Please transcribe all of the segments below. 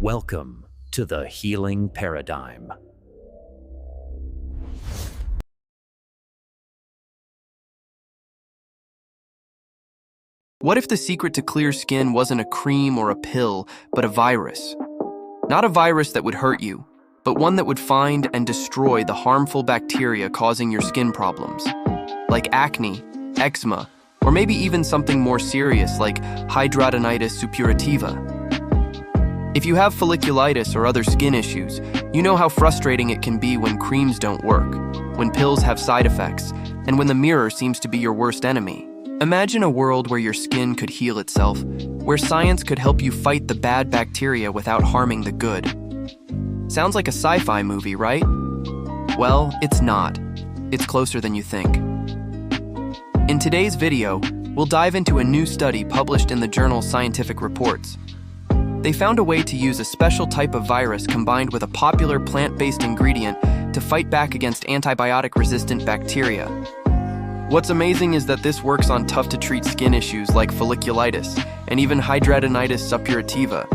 Welcome to the healing paradigm. What if the secret to clear skin wasn't a cream or a pill, but a virus? Not a virus that would hurt you, but one that would find and destroy the harmful bacteria causing your skin problems, like acne, eczema, or maybe even something more serious like hidradenitis suppurativa. If you have folliculitis or other skin issues, you know how frustrating it can be when creams don't work, when pills have side effects, and when the mirror seems to be your worst enemy. Imagine a world where your skin could heal itself, where science could help you fight the bad bacteria without harming the good. Sounds like a sci-fi movie, right? Well, it's not. It's closer than you think. In today's video, we'll dive into a new study published in the journal Scientific Reports. They found a way to use a special type of virus combined with a popular plant-based ingredient to fight back against antibiotic-resistant bacteria. What's amazing is that this works on tough-to-treat skin issues like folliculitis and even hidradenitis suppurativa.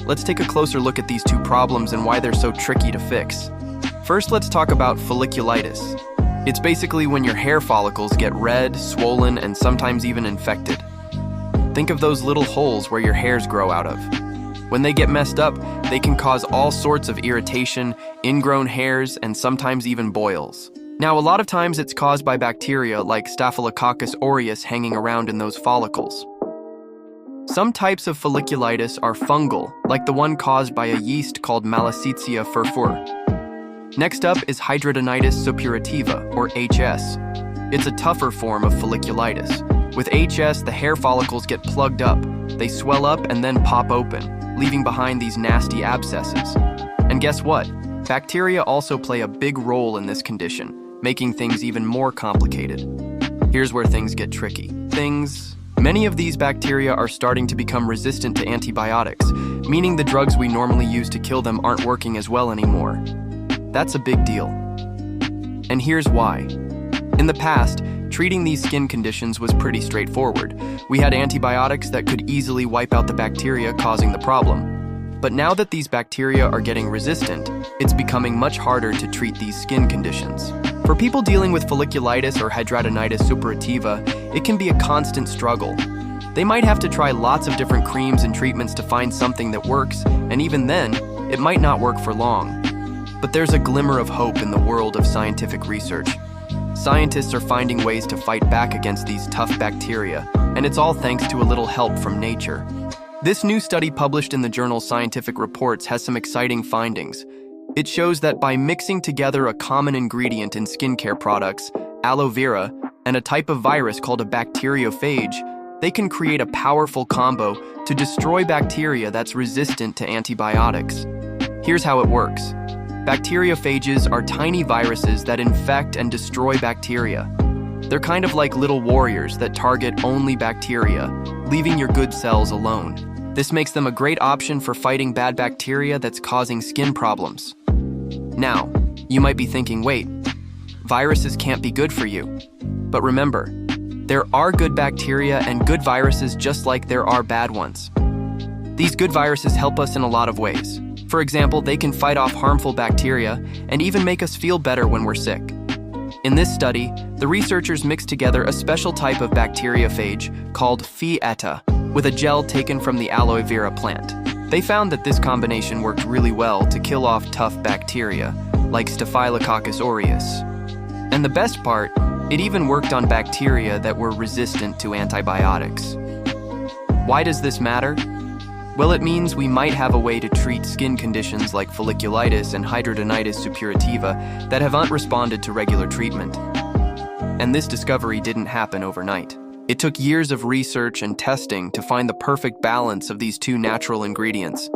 Let's take a closer look at these two problems and why they're so tricky to fix. First, let's talk about folliculitis. It's basically when your hair follicles get red, swollen, and sometimes even infected. Think of those little holes where your hairs grow out of. When they get messed up, they can cause all sorts of irritation, ingrown hairs, and sometimes even boils. Now, a lot of times it's caused by bacteria like Staphylococcus aureus hanging around in those follicles. Some types of folliculitis are fungal, like the one caused by a yeast called Malassezia furfur. Next up is hidradenitis suppurativa, or HS. It's a tougher form of folliculitis. With HS, the hair follicles get plugged up. They swell up and then pop open, leaving behind these nasty abscesses. And guess what? Bacteria also play a big role in this condition, making things even more complicated. Here's where things get tricky. Many of these bacteria are starting to become resistant to antibiotics, meaning the drugs we normally use to kill them aren't working as well anymore. That's a big deal. And here's why. In the past, treating these skin conditions was pretty straightforward. We had antibiotics that could easily wipe out the bacteria causing the problem. But now that these bacteria are getting resistant, it's becoming much harder to treat these skin conditions. For people dealing with folliculitis or hidradenitis suppurativa, it can be a constant struggle. They might have to try lots of different creams and treatments to find something that works, and even then, it might not work for long. But there's a glimmer of hope in the world of scientific research. Scientists are finding ways to fight back against these tough bacteria, and it's all thanks to a little help from nature. This new study published in the journal Scientific Reports has some exciting findings. It shows that by mixing together a common ingredient in skincare products, aloe vera, and a type of virus called a bacteriophage, they can create a powerful combo to destroy bacteria that's resistant to antibiotics. Here's how it works. Bacteriophages are tiny viruses that infect and destroy bacteria. They're kind of like little warriors that target only bacteria, leaving your good cells alone. This makes them a great option for fighting bad bacteria that's causing skin problems. Now, you might be thinking, wait, viruses can't be good for you. But remember, there are good bacteria and good viruses just like there are bad ones. These good viruses help us in a lot of ways. For example, they can fight off harmful bacteria and even make us feel better when we're sick. In this study, the researchers mixed together a special type of bacteriophage called Efficacy with a gel taken from the aloe vera plant. They found that this combination worked really well to kill off tough bacteria, like Staphylococcus aureus. And the best part, it even worked on bacteria that were resistant to antibiotics. Why does this matter? Well, it means we might have a way to treat skin conditions like folliculitis and hidradenitis suppurativa that haven't responded to regular treatment. And this discovery didn't happen overnight. It took years of research and testing to find the perfect balance of these two natural ingredients,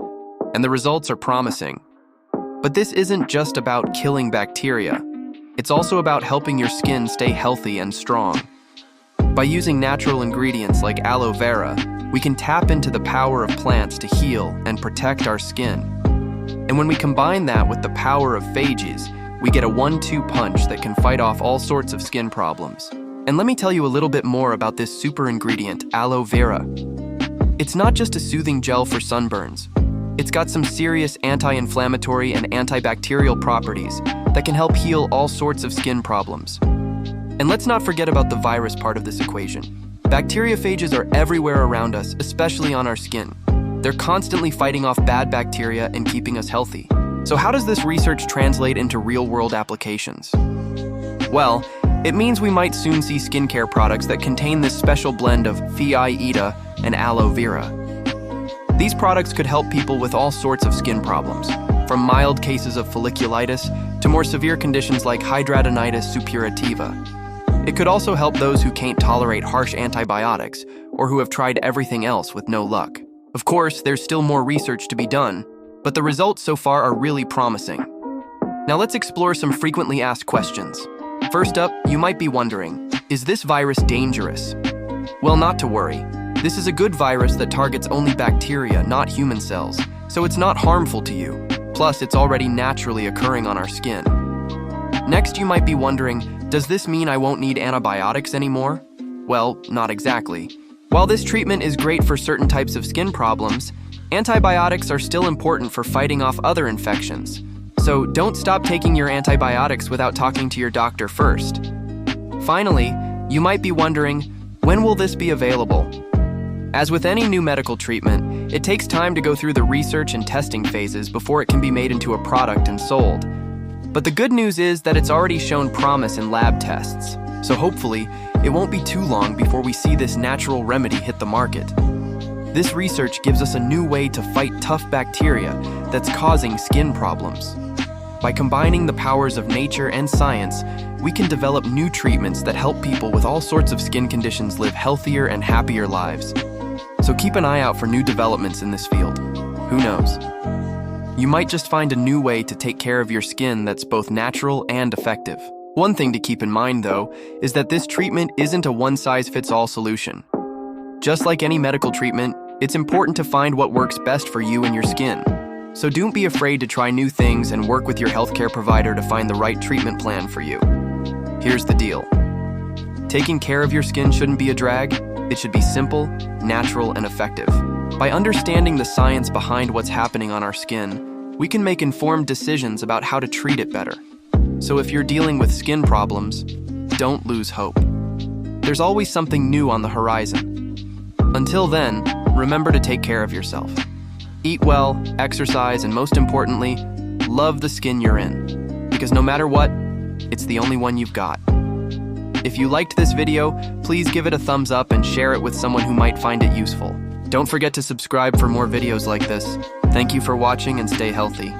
and the results are promising. But this isn't just about killing bacteria. It's also about helping your skin stay healthy and strong. By using natural ingredients like aloe vera, we can tap into the power of plants to heal and protect our skin. And when we combine that with the power of phages, we get a 1-2 punch that can fight off all sorts of skin problems. And let me tell you a little bit more about this super ingredient, aloe vera. It's not just a soothing gel for sunburns. It's got some serious anti-inflammatory and antibacterial properties that can help heal all sorts of skin problems. And let's not forget about the virus part of this equation. Bacteriophages are everywhere around us, especially on our skin. They're constantly fighting off bad bacteria and keeping us healthy. So how does this research translate into real-world applications? Well, it means we might soon see skincare products that contain this special blend of Efficacy and Aloe vera. These products could help people with all sorts of skin problems, from mild cases of folliculitis to more severe conditions like hidradenitis suppurativa. It could also help those who can't tolerate harsh antibiotics or who have tried everything else with no luck. Of course, there's still more research to be done, but the results so far are really promising. Now let's explore some frequently asked questions. First up, you might be wondering, is this virus dangerous? Well, not to worry. This is a good virus that targets only bacteria, not human cells, so it's not harmful to you. Plus, it's already naturally occurring on our skin. Next, you might be wondering, does this mean I won't need antibiotics anymore? Well, not exactly. While this treatment is great for certain types of skin problems, antibiotics are still important for fighting off other infections. So don't stop taking your antibiotics without talking to your doctor first. Finally, you might be wondering, when will this be available? As with any new medical treatment, it takes time to go through the research and testing phases before it can be made into a product and sold. But the good news is that it's already shown promise in lab tests, so hopefully, it won't be too long before we see this natural remedy hit the market. This research gives us a new way to fight tough bacteria that's causing skin problems. By combining the powers of nature and science, we can develop new treatments that help people with all sorts of skin conditions live healthier and happier lives. So keep an eye out for new developments in this field. Who knows? You might just find a new way to take care of your skin that's both natural and effective. One thing to keep in mind, though, is that this treatment isn't a one-size-fits-all solution. Just like any medical treatment, it's important to find what works best for you and your skin. So don't be afraid to try new things and work with your healthcare provider to find the right treatment plan for you. Here's the deal. Taking care of your skin shouldn't be a drag. It should be simple, natural, and effective. By understanding the science behind what's happening on our skin, we can make informed decisions about how to treat it better. So if you're dealing with skin problems, don't lose hope. There's always something new on the horizon. Until then, remember to take care of yourself. Eat well, exercise, and most importantly, love the skin you're in. Because no matter what, it's the only one you've got. If you liked this video, please give it a thumbs up and share it with someone who might find it useful. Don't forget to subscribe for more videos like this. Thank you for watching and stay healthy.